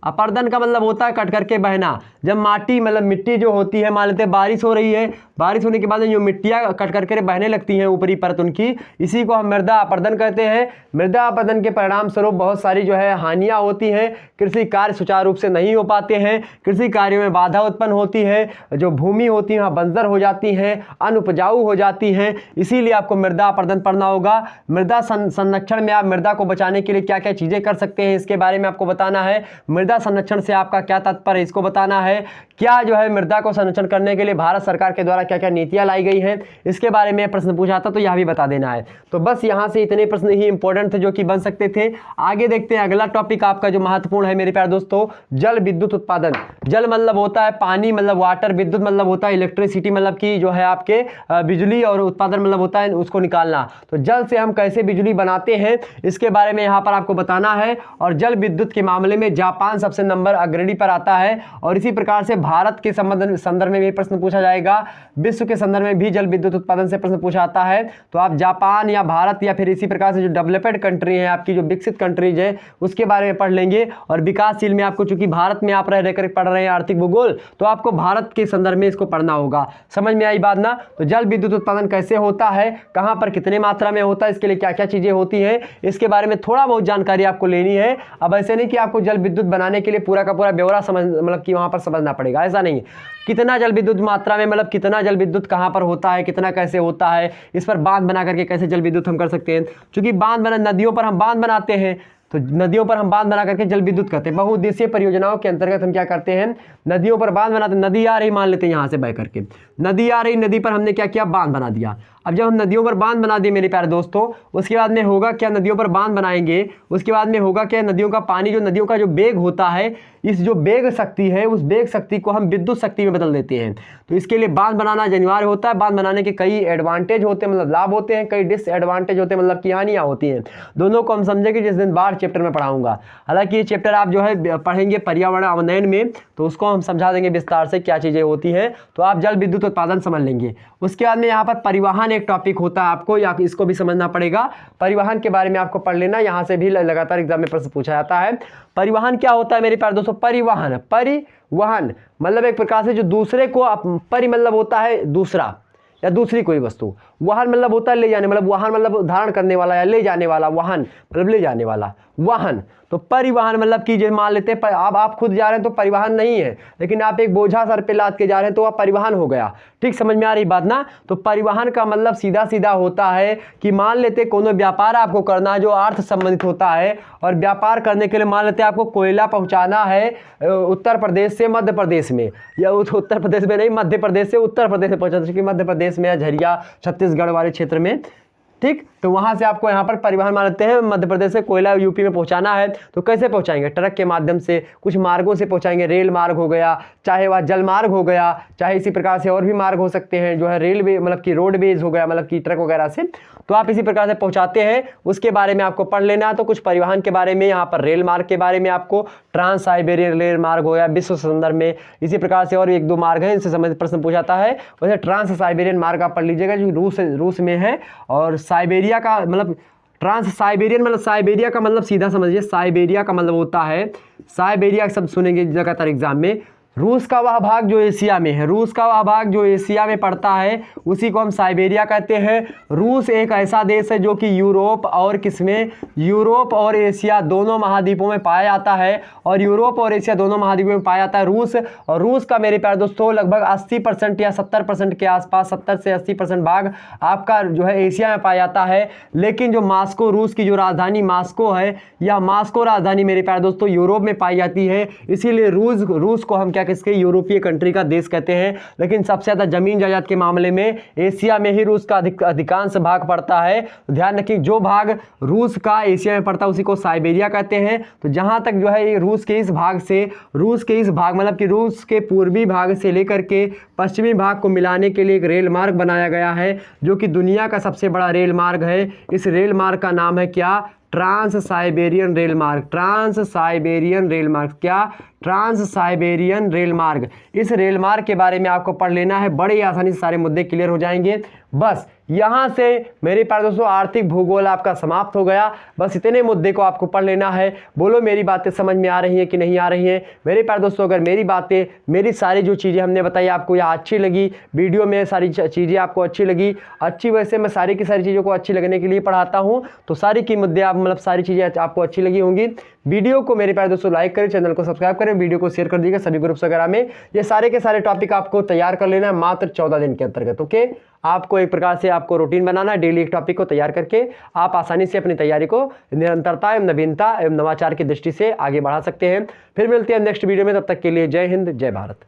अपर्दन का मतलब होता है कट करके बहना। जब माटी, मतलब मिट्टी जो होती है, मान लेते हैं बारिश हो रही है, बारिश होने के बाद जो मिट्टियाँ कट करके बहने लगती हैं ऊपरी परत उनकी, इसी को हम मृदा अपर्दन कहते हैं। मृदा अपर्दन के परिणाम स्वरूप बहुत सारी जो है हानियाँ होती हैं। कृषि कार्य सुचारू रूप से नहीं हो पाते हैं, कृषि कार्यों में बाधा उत्पन्न होती है, जो भूमि होती है वहाँ बंजर हो जाती हैं, अनुपजाऊ हो जाती हैं। इसीलिए आपको मृदा अपर्दन पढ़ना होगा। मृदा संरक्षण में आप मृदा को बचाने के लिए क्या क्या चीज़ें कर सकते हैं, इसके बारे में आपको बताना है। मृदा संरक्षण से आपका क्या तात्पर्य है, इसको बताना है। क्या जो है मृदा को संरक्षण करने के लिए भारत सरकार के द्वारा क्या क्या नीतियां लाई गई हैं, इसके बारे में प्रश्न पूछा था, तो यह भी बता देना है। तो बस यहां से इतने प्रश्न ही इंपॉर्टेंट थे जो कि बन सकते थे। आगे देखते हैं अगला टॉपिक आपका जो महत्वपूर्ण है मेरे प्यारे दोस्तों, जल विद्युत उत्पादन। जल मतलब होता है पानी, मतलब वाटर, विद्युत मतलब होता है इलेक्ट्रिसिटी, मतलब कि जो है आपके बिजली, और उत्पादन मतलब होता है उसको निकालना। तो जल से हम कैसे बिजली बनाते हैं इसके बारे में यहाँ पर आपको बताना है। और जल विद्युत के मामले में जापान सबसे नंबर अग्रणी पर आता है, और इसी प्रकार से भारत के संदर्भ में भी प्रश्न पूछा जाएगा। विश्व के संदर्भ में भी जल विद्युत उत्पादन से प्रश्न पूछा आता है। तो आप जापान या भारत या फिर इसी प्रकार से जो डेवलप्ड कंट्री है आपकी, जो विकसित कंट्रीज है, उसके बारे में पढ़ लेंगे। और विकासशील में आपको, चूंकि भारत में आप रहकर पढ़ रहे हैं आर्थिक भूगोल, तो आपको भारत के संदर्भ में इसको पढ़ना होगा। समझ में आई बात ना। तो जल विद्युत उत्पादन कैसे होता है, कहां पर कितने मात्रा में होता है, इसके लिए क्या क्या चीजें होती हैं, इसके बारे में थोड़ा बहुत जानकारी आपको लेनी है। अब ऐसे नहीं कि आपको जल विद्युत बनाने के लिए पूरा का पूरा ब्यौरा समझ, मतलब कि वहां पर समझना पड़ेगा, ऐसा नहीं। कितना जल विद्युत मात्रा में, मतलब कितना जल विद्युत कहां पर होता है, कितना कैसे होता है, इस पर बांध बना करके कैसे जल विद्युत हम कर सकते हैं। क्योंकि बांध बना, नदियों पर हम बांध बनाते हैं, तो नदियों पर हम बांध बना करके जल विद्युत करते हैं। बहुउद्देशीय परियोजनाओं के अंतर्गत हम क्या करते हैं, नदियों पर बांध बनाते हैं। नदी आ रही, मान लेते हैं यहाँ से बह करके नदी आ रही, नदी पर हमने क्या किया, बांध बना दिया। अब जब हम नदियों पर बांध बना दिए मेरे प्यारे दोस्तों, उसके बाद में होगा क्या, नदियों पर बांध बनाएंगे, उसके बाद में होगा क्या, नदियों का पानी, जो नदियों का जो वेग होता है, इस जो वेग शक्ति है, उस वेग शक्ति को हम विद्युत शक्ति में बदल देते हैं। तो इसके लिए बांध बनाना अनिवार्य होता है। बांध बनाने के कई एडवांटेज होते हैं, मतलब लाभ होते हैं, कई डिसएडवांटेज होते हैं, मतलब कि हानियाँ होती हैं। दोनों को हम समझेंगे जिस दिन बाढ़ चैप्टर में पढ़ाऊंगा। हालांकि ये चैप्टर आप जो है पढ़ेंगे पर्यावरण अवनयन में, तो उसको हम समझा देंगे विस्तार से क्या चीज़ें होती हैं। तो आप जल विद्युत उत्पादन समझ लेंगे। उसके बाद में यहाँ पर परिवहन परिवहन एक टॉपिक होता है आपको, या इसको भी समझना पड़ेगा। परिवहन के बारे में आपको पढ़ लेना, यहाँ से भी लगातार एग्जाम में प्रश्न पूछा जाता है। परिवहन क्या होता है मेरे प्यारे दोस्तों? परिवहन, परिवहन मतलब एक प्रकार से जो दूसरे को परि मतलब होता है दूसरा या दूसरी कोई वस्तु, वाहन मतलब होता है ले जाने, मतलब वाहन मतलब धारण करने वाला या ले जाने वाला, वाहन मतलब ले जाने वाला, वाहन। तो परिवहन मतलब कि जो मान लेते हैं अब आप खुद जा रहे हैं तो परिवहन नहीं है, लेकिन आप एक बोझा सर पे लाद के जा रहे हैं तो वह परिवहन हो गया। ठीक समझ में आ रही बात ना? तो परिवहन का मतलब सीधा सीधा होता है कि मान लेते कोनो व्यापार आपको करना है जो अर्थ संबंधित होता है, और व्यापार करने के लिए मान लेते आपको कोयला पहुंचाना है उत्तर प्रदेश से मध्य प्रदेश में, या उत्तर प्रदेश में नहीं, मध्य प्रदेश से उत्तर प्रदेश में पहुंचाना, क्योंकि मध्य प्रदेश में या झरिया छत्तीसगढ़ वाले क्षेत्र में, ठीक। तो वहां से आपको यहाँ पर परिवहन मान लेते हैं मध्य प्रदेश से कोयला यूपी में पहुंचाना है, तो कैसे पहुंचाएंगे? ट्रक के माध्यम से, कुछ मार्गों से पहुंचाएंगे, रेल मार्ग हो गया, चाहे वह जल मार्ग हो गया, चाहे इसी प्रकार से और भी मार्ग हो सकते हैं, जो है रेलवे मतलब कि रोडवेज हो गया, मतलब कि ट्रक वगैरह से, तो आप इसी प्रकार से पहुंचाते हैं। उसके बारे में आपको पढ़ लेना। तो कुछ परिवहन के बारे में, यहाँ पर रेल मार्ग के बारे में आपको ट्रांस साइबेरियन रेल मार्ग हो गया विश्व संदर्भ में, इसी प्रकार से और एक दो मार्ग हैं, इनसे संबंधित प्रश्न पूछा जाता है। वैसे ट्रांस साइबेरियन मार्ग आप पढ़ लीजिएगा जो रूस में है, और साइबेरिया का मतलब ट्रांस साइबेरियन मतलब साइबेरिया का मतलब सीधा समझिए, साइबेरिया का मतलब होता है, साइबेरिया शब्द सुनेंगे लगातार एग्जाम में, रूस का वह भाग जो एशिया में है, रूस का वह भाग जो एशिया में पड़ता है उसी को हम साइबेरिया कहते हैं। रूस एक ऐसा देश है जो कि यूरोप और किसमें, यूरोप और एशिया दोनों महाद्वीपों में पाया जाता है, और यूरोप और एशिया दोनों महाद्वीपों में पाया जाता है रूस। और रूस का मेरे प्यारे दोस्तों लगभग 80% या 70% के आसपास, 70 से 80% भाग आपका जो है एशिया में पाया जाता है। लेकिन जो मास्को, रूस की जो राजधानी मास्को है, या मास्को राजधानी मेरे प्यारे दोस्तों यूरोप में पाई जाती है, इसीलिए रूस को हम क्या किसके यूरोपीय कंट्री का देश कहते हैं। लेकिन सबसे ज्यादा जमीन जायदाद के मामले में एशिया में ही रूस का अधिकांश भाग पड़ता है। तो ध्यान रखिए, जो भाग रूस का एशिया में पड़ता है उसी को साइबेरिया कहते हैं। तो जहां तक जो है रूस के इस भाग से, रूस के इस भाग मतलब कि रूस के पूर्वी भाग से लेकर के पश्चिमी भाग को मिलाने के लिए एक रेल मार्ग बनाया गया है, जो कि दुनिया का सबसे बड़ा रेल मार्ग है। इस रेल मार्ग का नाम है क्या? ट्रांस साइबेरियन रेल मार्ग। ट्रांस साइबेरियन रेल मार्ग, क्या? ट्रांस साइबेरियन रेल मार्ग। इस रेल मार्ग के बारे में आपको पढ़ लेना है, बड़े ही आसानी से सारे मुद्दे क्लियर हो जाएंगे। बस यहाँ से मेरे प्यारे दोस्तों आर्थिक भूगोल आपका समाप्त हो गया। बस इतने मुद्दे को आपको पढ़ लेना है। बोलो मेरी बातें समझ में आ रही हैं कि नहीं आ रही हैं? मेरे प्यारे दोस्तों अगर मेरी बातें, मेरी सारी जो चीज़ें हमने बताई आपको यहाँ अच्छी लगी, वीडियो में सारी चीज़ें आपको अच्छी लगी, अच्छी वैसे मैं सारी की सारी चीज़ों को अच्छी लगने के लिए पढ़ाता हूँ, तो सारी की मुद्दे आप मतलब सारी चीज़ें आपको अच्छी लगी होंगी। वीडियो को मेरे प्यारे दोस्तों लाइक करें, चैनल को सब्सक्राइब करें, वीडियो को शेयर कर दीजिएगा सभी ग्रुप्स वगैरह में। ये सारे के सारे टॉपिक आपको तैयार कर लेना है मात्र 14 दिन के अंतर्गत। ओके, आपको एक प्रकार से आपको रूटीन बनाना है, डेली एक टॉपिक को तैयार करके आप आसानी से अपनी तैयारी को निरंतरता एवं नवीनता एवं नवाचार की दृष्टि से आगे बढ़ा सकते हैं। फिर मिलते हैं नेक्स्ट वीडियो में, तब तक के लिए जय हिंद, जय भारत।